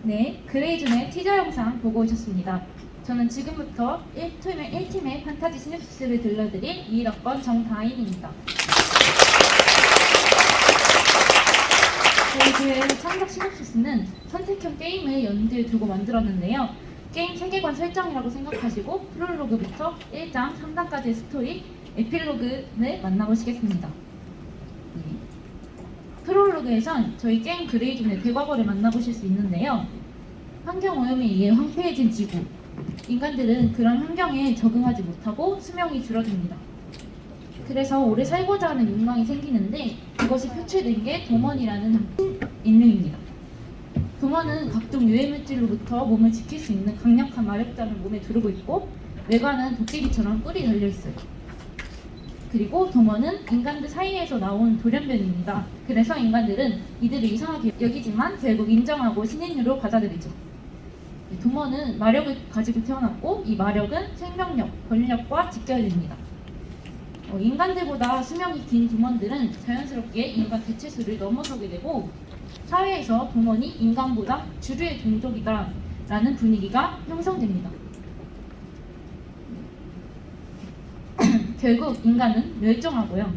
네, 그레이존의 티저 영상 보고 오셨습니다. 저는 지금부터 1팀의 판타지 시놉시스를 들려드릴 21학번 정다인입니다. 저희 교회의 창작 시놉시스는 선택형 게임을 연두에 두고 만들었는데요. 게임 세계관 설정이라고 생각하시고 프롤로그부터 1장, 3장까지의 스토리, 에필로그를 만나보시겠습니다. 프롤로그에선 저희 게임 그레이존의 대과거를 만나보실 수 있는데요. 환경오염에 의해 황폐해진 지구, 인간들은 그런 환경에 적응하지 못하고 수명이 줄어듭니다. 그래서 오래 살고자 하는 욕망이 생기는데 그것이 표출된 게 도먼이라는 인류입니다. 도먼은 각종 유해물질로부터 몸을 지킬 수 있는 강력한 마력장을 몸에 두르고 있고 외관은 도깨비처럼 뿔이 달려있어요. 그리고 도먼은 인간들 사이에서 나온 돌연변입니다. 그래서 인간들은 이들을 이상하게 여기지만 결국 인정하고 신인류로 받아들이죠. 도먼은 마력을 가지고 태어났고 이 마력은 생명력, 권력과 직결됩니다. 인간들보다 수명이 긴 도먼들은 자연스럽게 인간 대체수를 넘어서게 되고 사회에서 도먼이 인간보다 주류의 종족이다 라는 분위기가 형성됩니다. 결국 인간은 멸종하고요.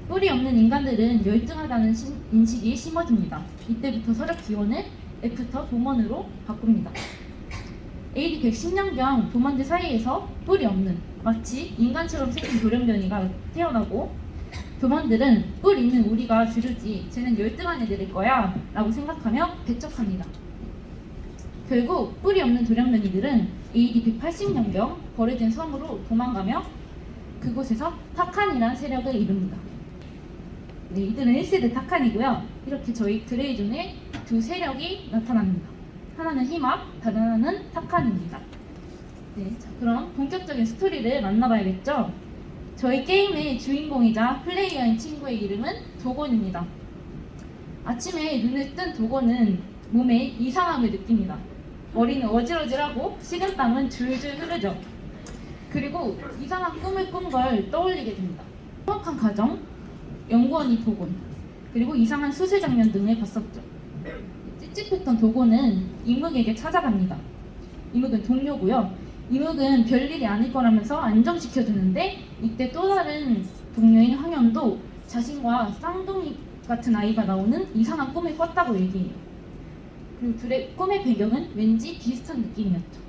뿔이 없는 인간들은 열등하다는 인식이 심어집니다. 이때부터 서력 기원을 애프터 도먼으로 바꿉니다. AD 110년경 도먼들 사이에서 뿔이 없는 마치 인간처럼 생긴 돌연변이가 태어나고 도먼들은 뿔 있는 우리가 주류지 쟤는 열등한 애들일 거야 라고 생각하며 배척합니다. 결국 뿔이 없는 돌연변이들은 AD 180년경 버려진 섬으로 도망가며 그곳에서 타칸이라는 세력을 이룹니다. 네, 이들은 1세대 타칸이고요. 이렇게 저희 그레이존에 두 세력이 나타납니다. 하나는 히막, 다른 하나는 타칸입니다. 네, 자, 그럼 본격적인 스토리를 만나봐야겠죠? 저희 게임의 주인공이자 플레이어인 친구의 이름은 도곤입니다. 아침에 눈을 뜬 도곤은 몸에 이상함을 느낍니다. 머리는 어질어질하고 식은땀은 줄줄 흐르죠. 그리고 이상한 꿈을 꾼 걸 떠올리게 됩니다. 행복한 가정, 연구원이 도곤, 그리고 이상한 수술 장면 등을 봤었죠. 찝찝했던 도곤은 이묵에게 찾아갑니다. 이묵은 동료고요. 이묵은 별일이 아닐 거라면서 안정시켜주는데 이때 또 다른 동료인 황현도 자신과 쌍둥이 같은 아이가 나오는 이상한 꿈을 꿨다고 얘기해요. 그리고 둘의 꿈의 배경은 왠지 비슷한 느낌이었죠.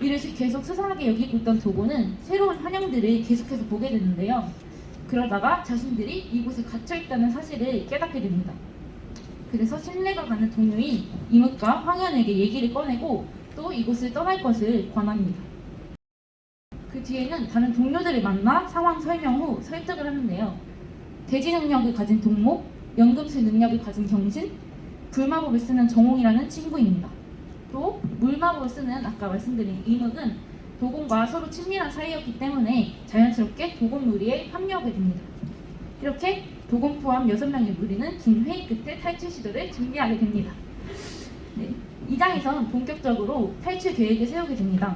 이를 계속 수상하게 여기고 있던 도곤은 새로운 환영들을 계속해서 보게 되는데요. 그러다가 자신들이 이곳에 갇혀있다는 사실을 깨닫게 됩니다. 그래서 신뢰가 가는 동료인 이묵과 황현에게 얘기를 꺼내고 또 이곳을 떠날 것을 권합니다. 그 뒤에는 다른 동료들을 만나 상황 설명 후 설득을 하는데요. 대지 능력을 가진 동목, 연금술 능력을 가진 경신, 불마법을 쓰는 정홍이라는 친구입니다. 또 물마법을 쓰는 아까 말씀드린 이묵은 도곤과 서로 친밀한 사이였기 때문에 자연스럽게 도곤 무리에 합류하게 됩니다. 이렇게 도곤 포함 6명의 무리는 긴 회의 끝에 탈출 시도를 준비하게 됩니다. 네, 2장에선 본격적으로 탈출 계획을 세우게 됩니다.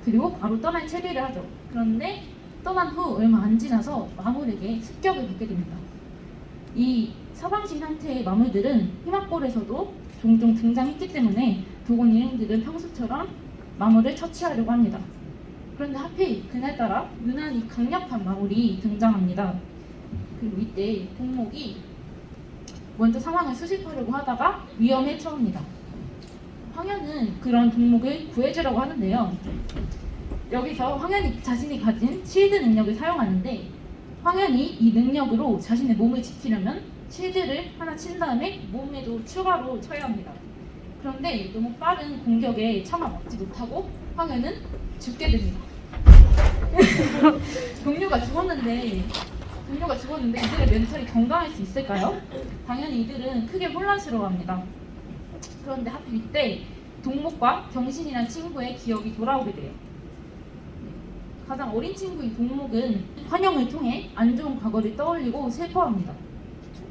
그리고 바로 떠날 채비를 하죠. 그런데 떠난 후 얼마 안 지나서 마물에게 습격을 받게 됩니다. 이 서방식 형태의 마물들은 희망골에서도 종종 등장했기 때문에 도곤 일행들은 평소처럼 마물을 처치하려고 합니다. 그런데 하필 그날따라 유난히 강력한 마물이 등장합니다. 그리고 이때 동목이 먼저 상황을 수습하려고 하다가 위험에 처합니다. 황현은 그런 동목을 구해주려고 하는데요. 여기서 황현이 자신이 가진 실드 능력을 사용하는데 황현이 이 능력으로 자신의 몸을 지키려면 실드를 하나 친 다음에 몸에도 추가로 쳐야 합니다. 그런데 너무 빠른 공격에 차마 막지 못하고 황현은 죽게 됩니다. 동료가 죽었는데 이들의 멘탈이 건강할 수 있을까요? 당연히 이들은 크게 혼란스러워합니다. 그런데 하필 이때 동목과 경신이란 친구의 기억이 돌아오게 돼요. 가장 어린 친구인 동목은 환영을 통해 안 좋은 과거를 떠올리고 슬퍼합니다.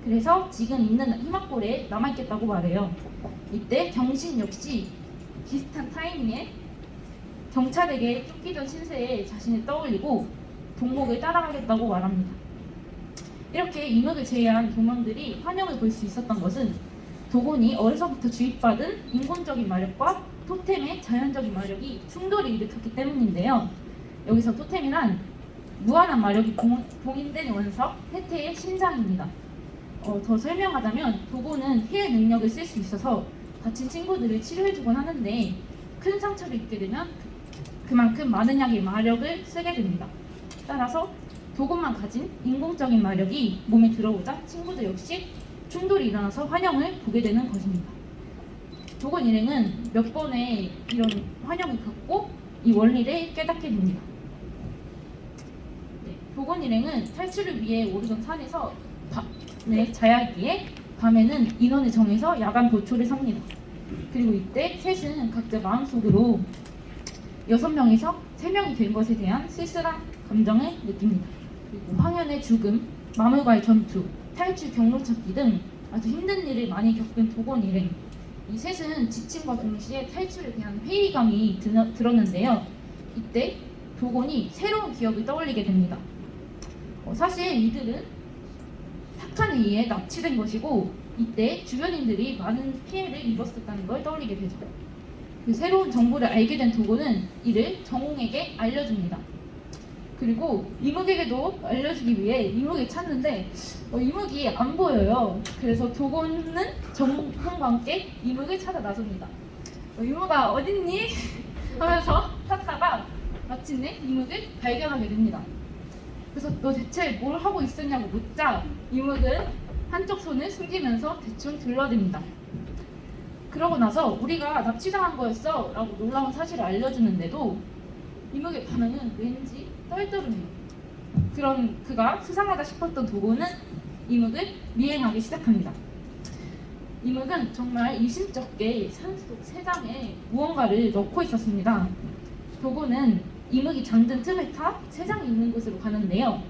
그래서 지금 있는 희망골에 남아있겠다고 말해요. 이때 경신 역시 비슷한 타이밍에 경찰에게 쫓기던 신세에 자신을 떠올리고 동목을 따라가겠다고 말합니다. 이렇게 이묵을 제외한 도먼들이 환영을 볼 수 있었던 것은 도곤이 어려서부터 주입받은 인본적인 마력과 토템의 자연적인 마력이 충돌을 일으켰기 때문인데요. 여기서 토템이란 무한한 마력이 봉인된 원석, 해태의 심장입니다. 더 설명하자면 도곤은 피해 능력을 쓸 수 있어서 다친 친구들을 치료해주곤 하는데 큰 상처를 입게 되면 그만큼 많은 양의 마력을 쓰게 됩니다. 따라서 도곤만 가진 인공적인 마력이 몸에 들어오자 친구들 역시 충돌이 일어나서 환영을 보게 되는 것입니다. 도곤 일행은 몇 번의 이런 환영을 겪고 이 원리를 깨닫게 됩니다. 도곤 일행은 탈출을 위해 오르던 산에서 밤에 자야기에 밤에는 인원을 정해서 야간 보초를 삽니다. 그리고 이때 셋은 각자 마음속으로 6명에서 3명이 된 것에 대한 쓸쓸한 감정을 느낍니다. 그리고 황현의 죽음, 마물과의 전투, 탈출 경로 찾기 등 아주 힘든 일을 많이 겪은 도곤 일행. 이 셋은 지침과 동시에 탈출에 대한 회의감이 들었는데요. 이때 도곤이 새로운 기억을 떠올리게 됩니다. 사실 이들은 탁한에 의해 납치된 것이고 이때 주변인들이 많은 피해를 입었었다는 걸 떠올리게 되죠. 그 새로운 정보를 알게 된 도곤은 이를 정홍에게 알려줍니다. 그리고 이묵에게도 알려주기 위해 이묵을 찾는데 이묵이 안 보여요. 그래서 도곤은 정홍과 함께 이묵을 찾아 나섭니다. 이묵아 어딨니? 하면서 찾다가 마침내 이묵을 발견하게 됩니다. 그래서 너 대체 뭘 하고 있었냐고 묻자 이묵은 한쪽 손을 숨기면서 대충 둘러댑니다. 그러고 나서 우리가 납치당한 거였어 라고 놀라운 사실을 알려주는데도 이묵의 반응은 왠지 떨떠름해요. 그런 그가 수상하다 싶었던 도곤은 이묵을 미행하기 시작합니다. 이묵은 정말 이심쩍게 산속 새장에 무언가를 넣고 있었습니다. 도곤은 이묵이 잠든 틈을 타 새장이 있는 곳으로 가는데요.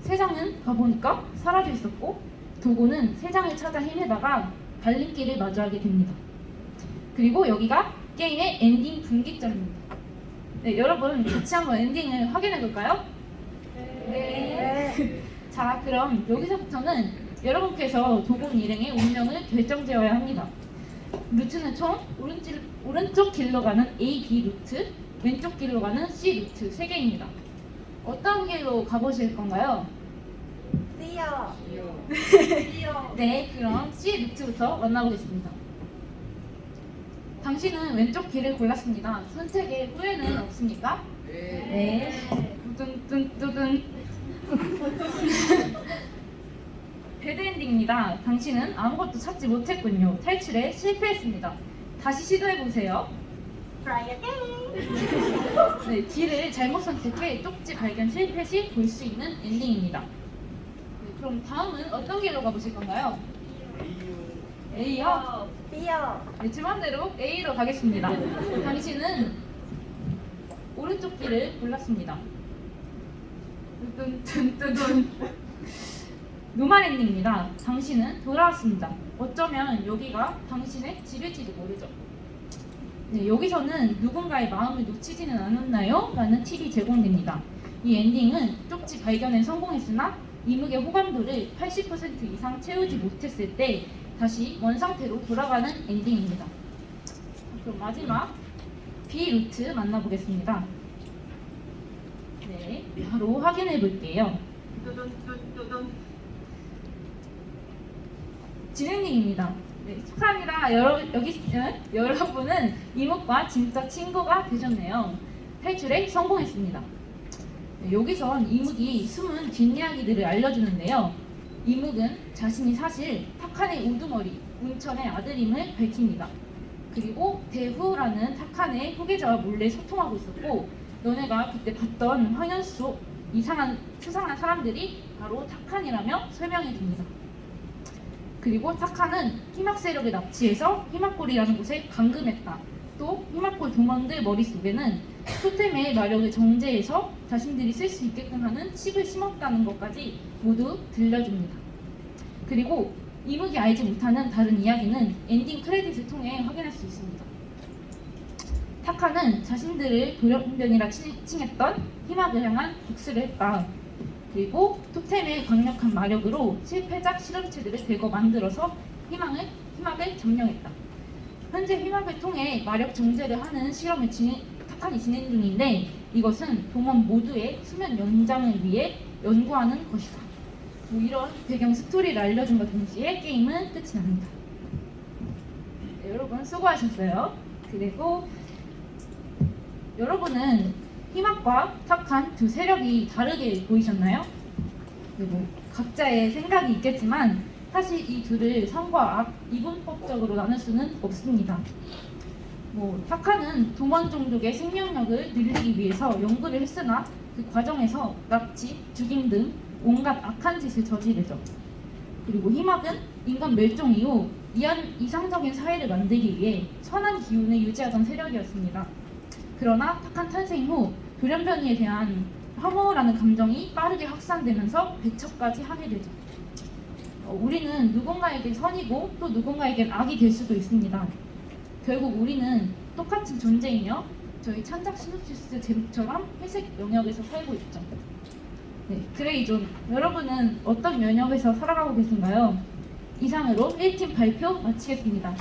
새장은 가보니까 사라져 있었고 도곤은 새장을 찾아 헤매다가 갈림길을 마주하게 됩니다. 그리고 여기가 게임의 엔딩 분기점입니다. 네, 여러분 같이 한번 엔딩을 확인해 볼까요? 네. 자, 그럼 여기서부터는 여러분께서 도곤 일행의 운명을 결정지어야 합니다. 루트는 총 오른쪽 길로 가는 A, B 루트, 왼쪽 길로 가는 C 루트 3개입니다. 어떤 길로 가보실 건가요? C요. 네, 그럼 C 루트부터 만나보겠습니다. 당신은 왼쪽 길을 골랐습니다. 선택에 후회는 없습니까? 네. 뚜둔뚜둔. 배드엔딩입니다. 당신은 아무것도 찾지 못했군요. 탈출에 실패했습니다. 다시 시도해보세요. Try again. 네, 길을 잘못 선택해 쪽지 발견 실패 시 볼 수 있는 엔딩입니다. 네, 그럼 다음은 어떤 길로 가보실 건가요? A요? B요. 네, 제 맘대로 A로 가겠습니다. 당신은 오른쪽 길을 골랐습니다. 뚜둔뚜둔. 노말 엔딩입니다. 당신은 돌아왔습니다. 어쩌면 여기가 당신의 집일지도 모르죠. 네, 여기서는 누군가의 마음을 놓치지는 않았나요? 라는 팁이 제공됩니다. 이 엔딩은 쪽지 발견에 성공했으나 이묵의 호감도를 80% 이상 채우지 못했을 때 다시 원상태로 돌아가는 엔딩입니다. 그럼 마지막 B 루트 만나보겠습니다. 네, 바로 확인해 볼게요. 진행님입니다. 네, 축하합니다. 여러분은 이묵과 진짜 친구가 되셨네요. 탈출에 성공했습니다. 네, 여기선 이묵이 숨은 뒷이야기들을 알려주는데요. 이묵은 자신이 사실 탁한의 우두머리, 운천의 아들임을 밝힙니다. 그리고 대후라는 탁한의 후계자와 몰래 소통하고 있었고 너네가 그때 봤던 황현 속 수상한 사람들이 바로 탁한이라며 설명해 줍니다. 그리고 탁한은 희막 세력을 납치해서 희막골이라는 곳에 감금했다. 또 희막골 동원들 머릿속에는 토템의 마력을 정제해서 자신들이 쓸 수 있게끔 하는 칩을 심었다는 것까지 모두 들려줍니다. 그리고 이묵이 알지 못하는 다른 이야기는 엔딩 크레딧을 통해 확인할 수 있습니다. 타카는 자신들을 돌연변이라 칭했던 희막을 향한 복수를 했다. 그리고 토템의 강력한 마력으로 실패작 실험체들을 대거 만들어서 희막을 점령했다. 현재 희막을 통해 마력 정제를 하는 실험을 탁한이 진행 중인데 이것은 동원 모두의 수면 연장을 위해 연구하는 것이다. 뭐 이런 배경 스토리를 알려준과 동시에 게임은 끝이 납니다. 네, 여러분 수고하셨어요. 그리고 여러분은 희막과 탁한 두 세력이 다르게 보이셨나요? 그리고 각자의 생각이 있겠지만 사실 이 둘을 선과 악, 이분법적으로 나눌 수는 없습니다. 탁한은 동원 종족의 생명력을 늘리기 위해서 연구를 했으나 그 과정에서 납치, 죽임 등 온갖 악한 짓을 저지르죠. 그리고 희막은 인간 멸종 이후 이상적인 사회를 만들기 위해 선한 기운을 유지하던 세력이었습니다. 그러나 탁한 탄생 후 돌연변이에 대한 혐오라는 감정이 빠르게 확산되면서 배척까지 하게 되죠. 우리는 누군가에게 선이고 또 누군가에겐 악이 될 수도 있습니다. 결국 우리는 똑같은 존재이며 저희 찬작 시놉시스 제목처럼 회색 영역에서 살고 있죠. 네, 그레이존, 여러분은 어떤 영역에서 살아가고 계신가요? 이상으로 1팀 발표 마치겠습니다.